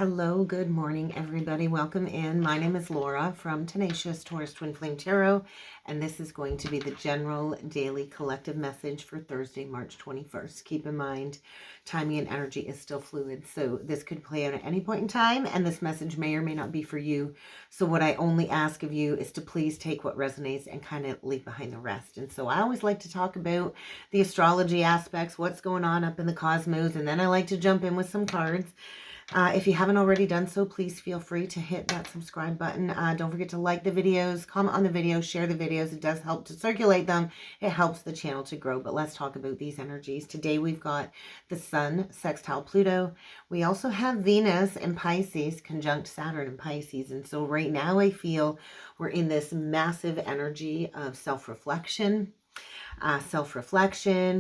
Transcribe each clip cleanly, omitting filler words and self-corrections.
Hello, good morning, everybody. Welcome in. My name is Laura from Tenacious Taurus Twin Flame Tarot, and this is going to be the general daily collective message for Thursday, March 21st. Keep in mind, timing and energy is still fluid, so this could play out at any point in time, and this message may or may not be for you. So what I only ask of you is to please take what resonates and kind of leave behind the rest. And so I always like to talk about the astrology aspects, what's going on up in the cosmos, and then I like to jump in with some cards. If you haven't already done so, please feel free to hit that subscribe button. Don't forget to like the videos, comment on the videos, share the videos. It does help to circulate them. It helps the channel to grow. But let's talk about these energies. Today we've got the Sun sextile Pluto. We also have Venus in Pisces conjunct Saturn in Pisces. And so right now I feel we're in this massive energy of self-reflection.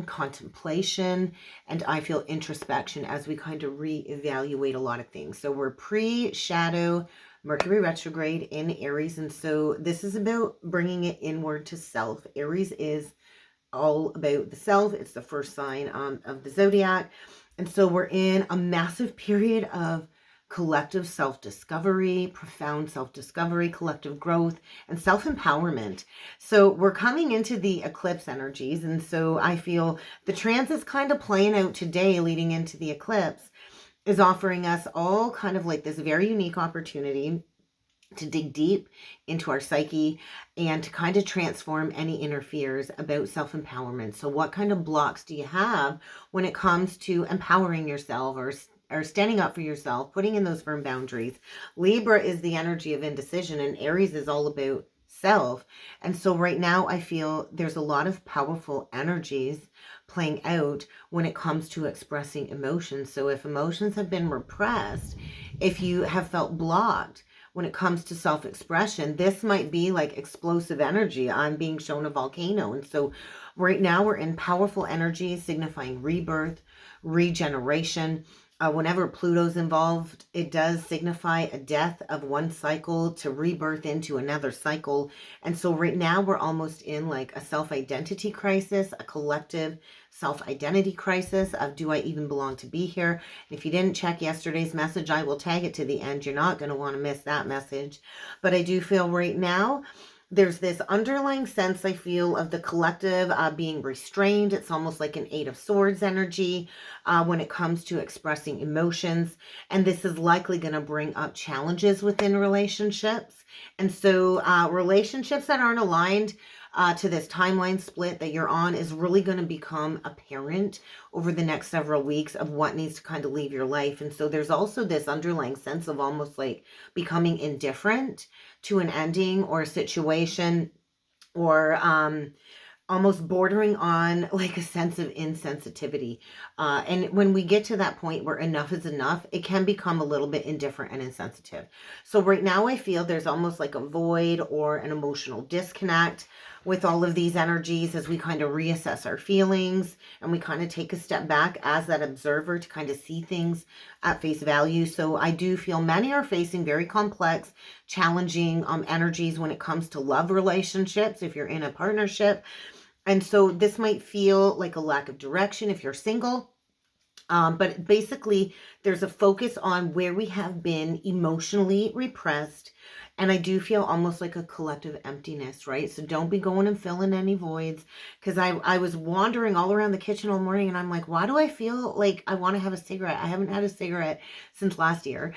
Contemplation, and I feel introspection as we kind of reevaluate a lot of things. So we're pre-shadow Mercury retrograde in Aries, and so this is about bringing it inward to self. Aries is all about the self. It's the first sign of the zodiac, and so we're in a massive period of collective self-discovery, profound self-discovery, collective growth, and self-empowerment. So we're coming into the eclipse energies, and so I feel the transit's kind of playing out today leading into the eclipse is offering us all kind of like this very unique opportunity to dig deep into our psyche and to kind of transform any inner fears about self-empowerment. So what kind of blocks do you have when it comes to empowering yourself or standing up for yourself, putting in those firm boundaries? Libra is the energy of indecision, and Aries is all about self. And so right now I feel there's a lot of powerful energies playing out when it comes to expressing emotions. So if emotions have been repressed, if you have felt blocked when it comes to self-expression, this might be like explosive energy. I'm being shown a volcano. And so right now we're in powerful energy signifying rebirth, regeneration. Whenever Pluto's involved, it does signify a death of one cycle to rebirth into another cycle. And so right now we're almost in like a self-identity crisis, a collective self-identity crisis of, do I even belong to be here? And if you didn't check yesterday's message, I will tag it to the end. You're not going to want to miss that message. But I do feel right now there's this underlying sense, I feel, of the collective being restrained. It's almost like an Eight of Swords energy when it comes to expressing emotions. And this is likely going to bring up challenges within relationships. And so relationships that aren't aligned to this timeline split that you're on is really going to become apparent over the next several weeks of what needs to kind of leave your life. And so there's also this underlying sense of almost like becoming indifferent to an ending or a situation, or almost bordering on like a sense of insensitivity. And when we get to that point where enough is enough, it can become a little bit indifferent and insensitive. So right now I feel there's almost like a void or an emotional disconnect with all of these energies as we kind of reassess our feelings and we kind of take a step back as that observer to kind of see things at face value. So I do feel many are facing very complex, challenging energies when it comes to love relationships, if you're in a partnership. And so this might feel like a lack of direction if you're single. But basically, there's a focus on where we have been emotionally repressed. And I do feel almost like a collective emptiness, right? So don't be going and filling any voids. Because I was wandering all around the kitchen all morning and I'm like, why do I feel like I want to have a cigarette? I haven't had a cigarette since last year.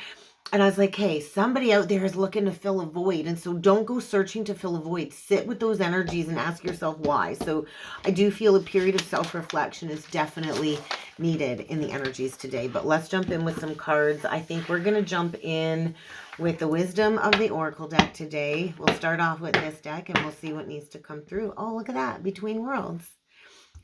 And I was like, hey, somebody out there is looking to fill a void. And so don't go searching to fill a void. Sit with those energies and ask yourself why. So I do feel a period of self-reflection is definitely needed in the energies today. But let's jump in with some cards. I think we're going to jump in with the wisdom of the Oracle deck today. We'll start off with this deck and we'll see what needs to come through. Oh, look at that. Between Worlds.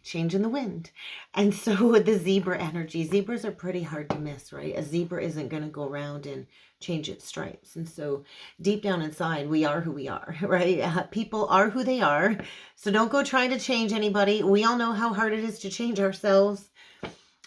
Change in the wind. And so with the zebra energy, zebras are pretty hard to miss, right? A zebra isn't going to go around and change its stripes. And so deep down inside, we are who we are, right? People are who they are. So don't go trying to change anybody. We all know how hard it is to change ourselves.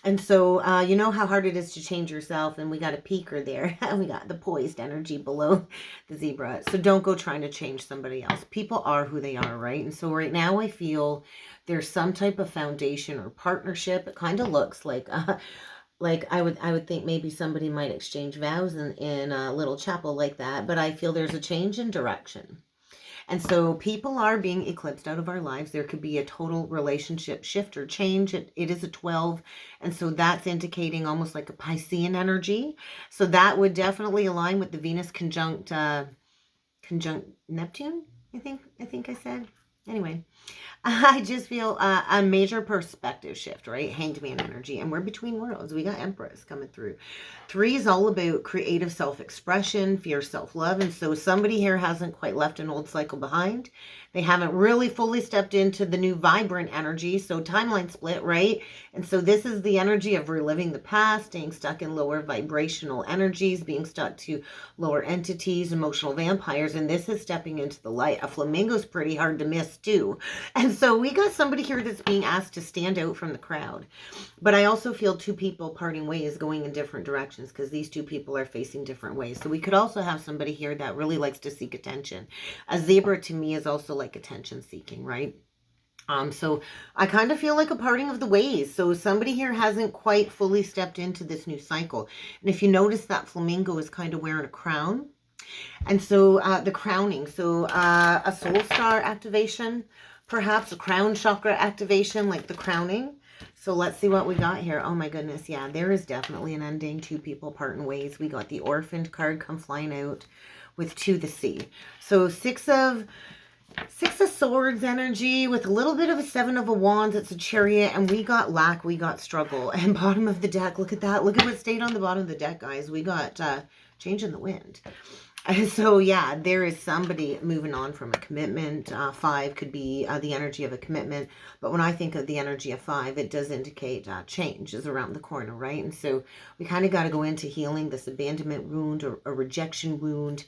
And so you know how hard it is to change yourself, and we got a peaker there. We got the poised energy below the zebra. So don't go trying to change somebody else. People are who they are, right? And so right now I feel there's some type of foundation or partnership. It kind of looks like Like I would think maybe somebody might exchange vows in a little chapel like that, but I feel there's a change in direction. And so people are being eclipsed out of our lives. There could be a total relationship shift or change. It is a 12. And so that's indicating almost like a Piscean energy. So that would definitely align with the Venus conjunct Neptune. I think I said. Anyway, I just feel a major perspective shift, right? Hanged man energy. And we're between worlds. We got Empress coming through. 3 is all about creative self-expression, fierce self-love. And so somebody here hasn't quite left an old cycle behind. They haven't really fully stepped into the new vibrant energy. So timeline split, right? And so this is the energy of reliving the past, staying stuck in lower vibrational energies, being stuck to lower entities, emotional vampires. And this is stepping into the light. A flamingo's pretty hard to miss too. And so we got somebody here that's being asked to stand out from the crowd. But I also feel 2 people parting ways, going in different directions, because these 2 people are facing different ways. So we could also have somebody here that really likes to seek attention. A zebra to me is also like attention seeking, right? So I kind of feel like a parting of the ways. So somebody here hasn't quite fully stepped into this new cycle. And if you notice, that flamingo is kind of wearing a crown. And so the crowning, so a soul star activation, perhaps a crown chakra activation, like the crowning. So let's see what we got here. Oh my goodness, yeah, there is definitely an ending. 2 people parting ways. We got the orphaned card come flying out with to the sea. So 6 of Swords energy with a little bit of a 7 of Wands. It's a Chariot, and we got lack, we got struggle. And bottom of the deck, look at that. Look at what stayed on the bottom of the deck, guys. We got change in the wind. And so, yeah, there is somebody moving on from a commitment. 5 could be the energy of a commitment. But when I think of the energy of 5, it does indicate change is around the corner, right? And so we kind of got to go into healing this abandonment wound or a rejection wound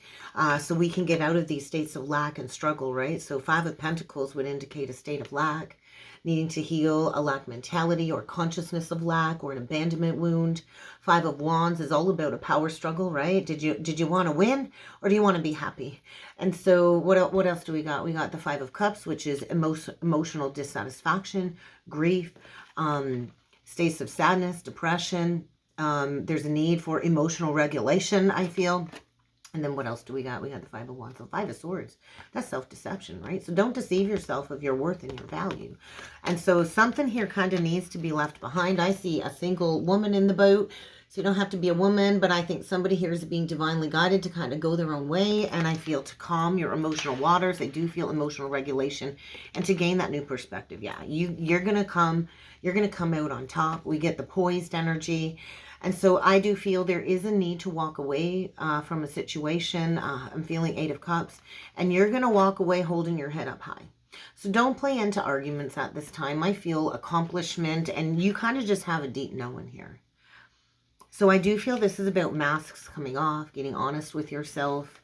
so we can get out of these states of lack and struggle, right? So 5 of Pentacles would indicate a state of lack, needing to heal a lack mentality or consciousness of lack or an abandonment wound. 5 of Wands is all about a power struggle, right? Did you want to win, or do you want to be happy? And so what else do we got? We got the 5 of Cups, which is emotional dissatisfaction, grief, states of sadness, depression. There's a need for emotional regulation, I feel. And then what else do we got? We got the 5 of Wands. So 5 of Swords. That's self-deception, right? So don't deceive yourself of your worth and your value. And so something here kind of needs to be left behind. I see a single woman in the boat. So you don't have to be a woman, but I think somebody here is being divinely guided to kind of go their own way. And I feel to calm your emotional waters. I do feel emotional regulation and to gain that new perspective. Yeah, you're going to come out on top. We get the poised energy. And so I do feel there is a need to walk away from a situation. I'm feeling 8 of Cups. And you're going to walk away holding your head up high. So don't play into arguments at this time. I feel accomplishment, and you kind of just have a deep knowing here. So I do feel this is about masks coming off, getting honest with yourself.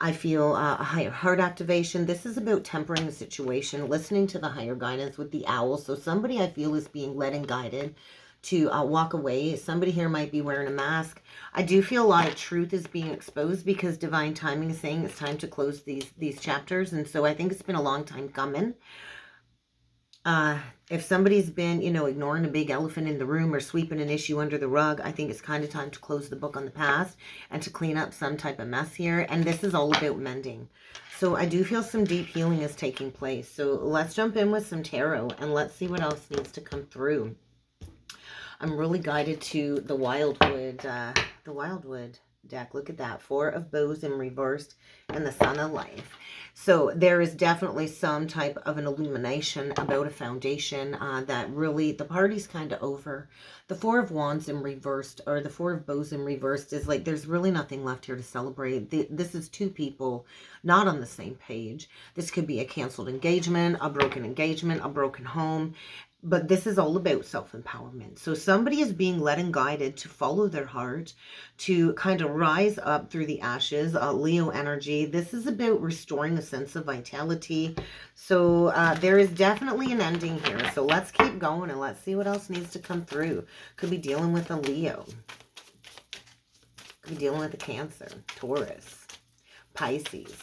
I feel a higher heart activation. This is about tempering the situation, listening to the higher guidance with the owl. So somebody I feel is being led and guided to walk away. Somebody here might be wearing a mask. I do feel a lot of truth is being exposed because divine timing is saying it's time to close these chapters. And so I think it's been a long time coming. If somebody's been, ignoring a big elephant in the room or sweeping an issue under the rug, I think it's kind of time to close the book on the past and to clean up some type of mess here. And this is all about mending. So I do feel some deep healing is taking place. So let's jump in with some tarot and let's see what else needs to come through. I'm really guided to the Wildwood deck. Look at that. 4 of Bows in reversed and the Sun of Life. So there is definitely some type of an illumination about a foundation that really, the party's kind of over. The 4 of Wands in reversed, or the 4 of Bows in reversed, is like there's really nothing left here to celebrate. This is 2 people not on the same page. This could be a canceled engagement, a broken home. But this is all about self-empowerment. So somebody is being led and guided to follow their heart, to kind of rise up through the ashes. Leo energy. This is about restoring a sense of vitality. So there is definitely an ending here. So let's keep going and let's see what else needs to come through. Could be dealing with a Leo. Could be dealing with a Cancer, Taurus, Pisces.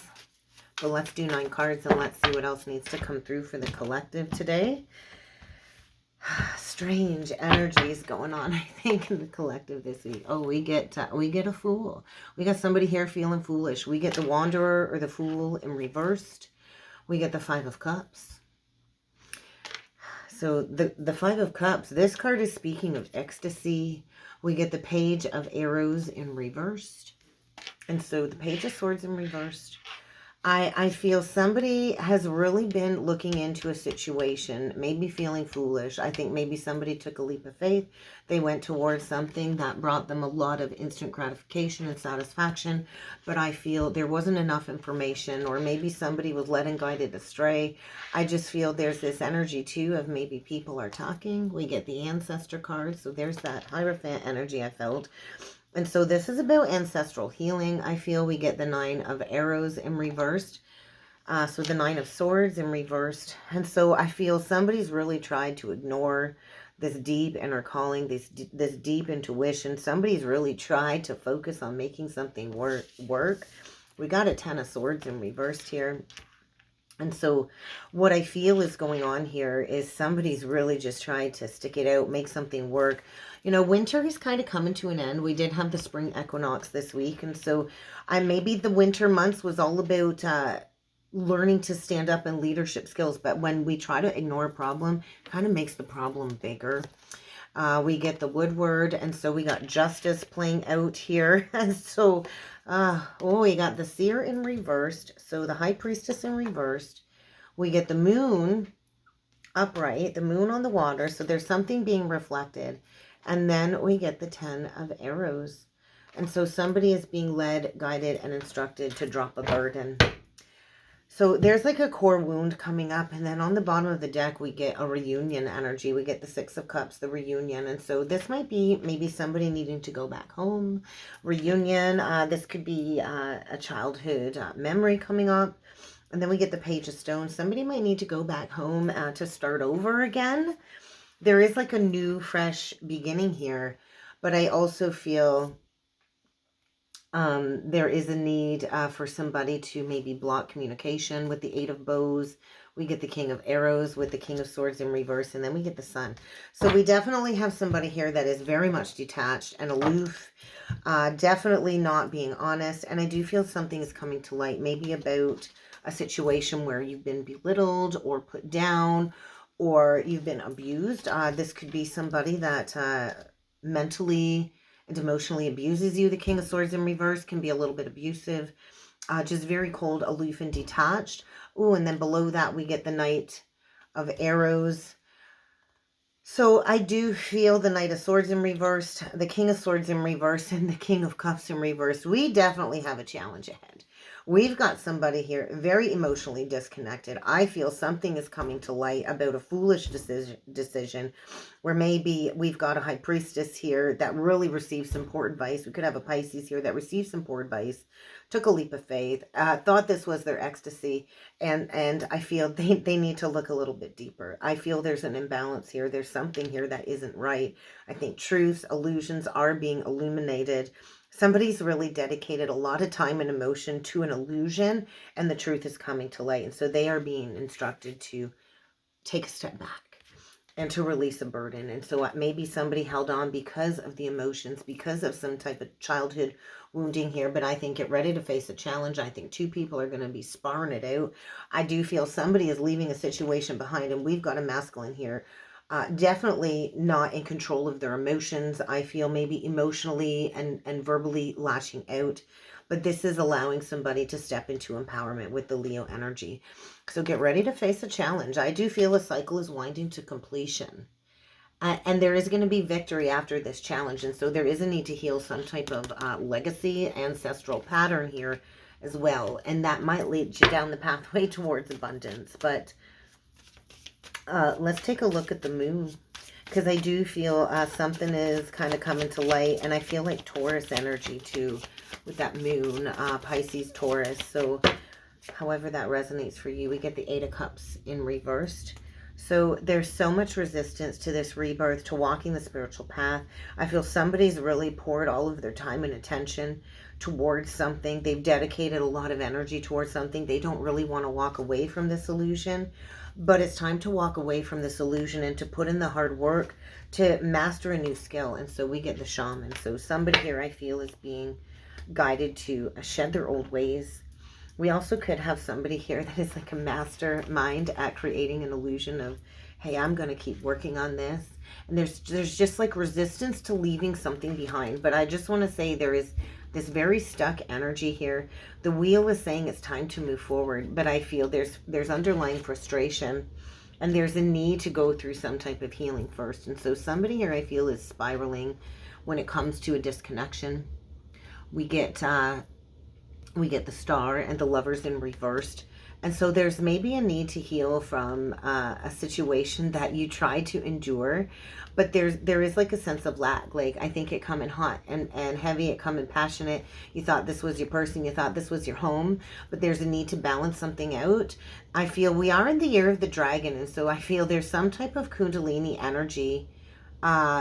But let's do 9 cards and let's see what else needs to come through for the collective today. Strange energies going on, I think, in the collective this week. Oh, we get a fool. We got somebody here feeling foolish. We get the wanderer or the fool in reversed. We get the Five of Cups. So the Five of Cups, this card is speaking of ecstasy. We get the Page of Arrows in reversed. And so the Page of Swords in reversed. I feel somebody has really been looking into a situation, maybe feeling foolish. I think maybe somebody took a leap of faith. They went towards something that brought them a lot of instant gratification and satisfaction. But I feel there wasn't enough information, or maybe somebody was led and guided astray. I just feel there's this energy too of maybe people are talking. We get the Ancestor card. So there's that Hierophant energy I felt. And so this is about ancestral healing. I feel we get the Nine of Arrows in reversed. So the Nine of Swords in reversed. And so I feel somebody's really tried to ignore this deep inner calling, this deep intuition. Somebody's really tried to focus on making something work. We got a Ten of Swords in reversed here. And so what I feel is going on here is somebody's really just tried to stick it out, make something work. You know, winter is kind of coming to an end. We did have the spring equinox this week. And so maybe the winter months was all about learning to stand up in leadership skills. But when we try to ignore a problem, it kind of makes the problem bigger. We get the Woodward, and so we got Justice playing out here. And so, we got the Seer in reversed. So the High Priestess in reversed. We get the Moon upright, the Moon on the water. So there's something being reflected. And then we get the Ten of Arrows. And so somebody is being led, guided, and instructed to drop a burden. So there's like a core wound coming up. And then on the bottom of the deck, we get a reunion energy. We get the Six of Cups, the reunion. And so this might be maybe somebody needing to go back home. Reunion. This could be a childhood memory coming up. And then we get the Page of Stones. Somebody might need to go back home to start over again. There is like a new, fresh beginning here. But I also feel there is a need for somebody to maybe block communication with the Eight of Bows. We get the King of Arrows with the King of Swords in reverse, and then we get the Sun. So we definitely have somebody here that is very much detached and aloof, definitely not being honest. And I do feel something is coming to light, maybe about a situation where you've been belittled or put down, or you've been abused. This could be somebody that mentally and emotionally abuses you. The King of Swords in reverse can be a little bit abusive, just very cold, aloof, and detached. Oh, and then below that, we get the Knight of Arrows. So I do feel the Knight of Swords in reverse, the King of Swords in reverse, and the King of Cups in reverse. We definitely have a challenge ahead. We've got somebody here very emotionally disconnected. I feel something is coming to light about a foolish decision where maybe we've got a High Priestess here that really received some poor advice. We could have a Pisces here that received some poor advice, took a leap of faith, thought this was their ecstasy, and I feel they need to look a little bit deeper. I feel there's an imbalance here. There's something here that isn't right. I think truths, illusions are being illuminated. Somebody's really dedicated a lot of time and emotion to an illusion, and the truth is coming to light. And so they are being instructed to take a step back and to release a burden. And so maybe somebody held on because of the emotions, because of some type of childhood wounding here. But I think get ready to face a challenge. I think two people are going to be sparring it out. I do feel somebody is leaving a situation behind, and we've got a masculine here. Definitely not in control of their emotions. I feel maybe emotionally and verbally lashing out. But this is allowing somebody to step into empowerment with the Leo energy. So get ready to face a challenge. I do feel a cycle is winding to completion. And there is going to be victory after this challenge. And so there is a need to heal some type of legacy, ancestral pattern here as well. And that might lead you down the pathway towards abundance. But let's take a look at the moon, because I do feel something is kind of coming to light, and I feel like Taurus energy too with that moon, Pisces, Taurus. So however that resonates for you, we get the Eight of Cups in reversed. So there's so much resistance to this rebirth, to walking the spiritual path. I feel somebody's really poured all of their time and attention towards something. They've dedicated a lot of energy towards something. They don't really want to walk away from this illusion. But it's time to walk away from this illusion and to put in the hard work to master a new skill. And so we get the shaman. So somebody here I feel is being guided to shed their old ways. We also could have somebody here that is like a mastermind at creating an illusion of, hey, I'm going to keep working on this. And there's just like resistance to leaving something behind. But I just want to say there is this very stuck energy here. The wheel is saying it's time to move forward, but I feel there's underlying frustration, and there's a need to go through some type of healing first. And so somebody here I feel is spiraling when it comes to a disconnection. We get the Star and the Lovers in reversed. And so there's maybe a need to heal from a situation that you try to endure, but there is like a sense of lack. Like, I think it coming hot and heavy, it coming passionate. You thought this was your person, you thought this was your home, but there's a need to balance something out. I feel we are in the year of the dragon, and so I feel there's some type of Kundalini energy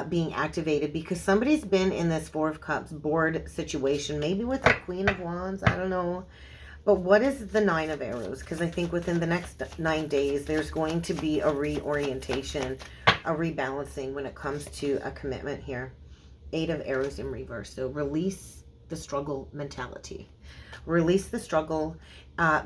being activated, because somebody's been in this Four of Cups bored situation, maybe with the Queen of Wands, I don't know. But what is the Nine of Arrows? Because I think within the next 9 days, there's going to be a reorientation, a rebalancing when it comes to a commitment here. 8 of Arrows in reverse. So release the struggle mentality. Release the struggle.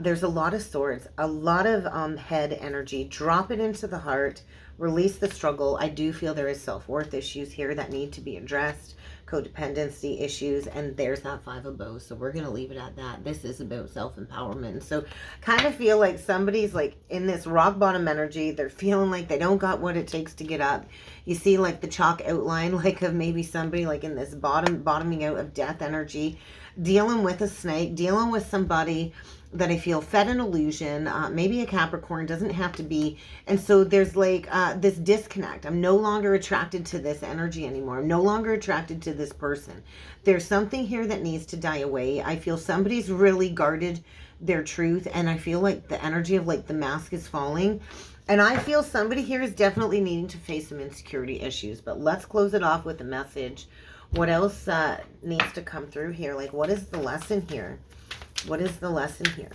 There's a lot of swords, a lot of head energy. Drop it into the heart. Release the struggle. I do feel there is self-worth issues here that need to be addressed. Codependency issues, and there's that 5 of bows. So we're going to leave it at that. This is about self-empowerment. So kind of feel like somebody's like in this rock bottom energy. They're feeling like they don't got what it takes to get up. You see like the chalk outline like of maybe somebody like in this bottoming out of death energy, dealing with a snake, dealing with somebody that I feel fed an illusion, maybe a Capricorn, doesn't have to be. And so there's like this disconnect. I'm no longer attracted to this energy anymore. I'm no longer attracted to this person. There's something here that needs to die away. I feel somebody's really guarded their truth, and I feel like the energy of like the mask is falling. And I feel somebody here is definitely needing to face some insecurity issues. But let's close it off with a message. What else needs to come through here? Like, what is the lesson here? What is the lesson here?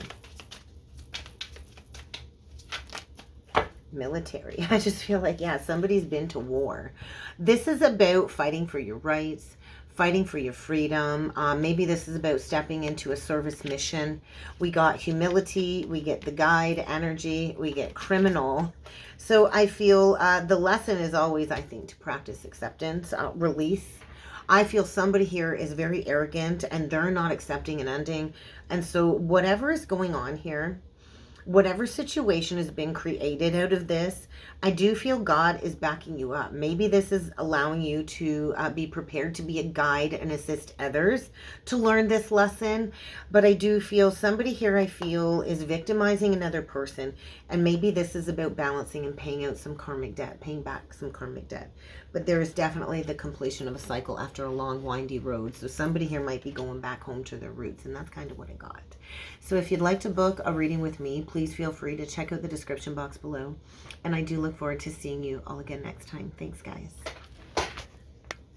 Military. I just feel like, yeah, somebody's been to war. This is about fighting for your rights, fighting for your freedom. Maybe this is about stepping into a service mission. We got humility. We get the guide energy. We get criminal. So I feel the lesson is always, I think, to practice acceptance, release. I feel somebody here is very arrogant and they're not accepting an ending. And so whatever is going on here, whatever situation has been created out of this, I do feel God is backing you up. Maybe this is allowing you to be prepared to be a guide and assist others to learn this lesson. But I do feel somebody here, I feel, is victimizing another person. And maybe this is about balancing and paying out some karmic debt, paying back some karmic debt. But there is definitely the completion of a cycle after a long, windy road. So somebody here might be going back home to their roots. And that's kind of what I got. So if you'd like to book a reading with me, please feel free to check out the description box below. And I do look forward to seeing you all again next time. Thanks, guys.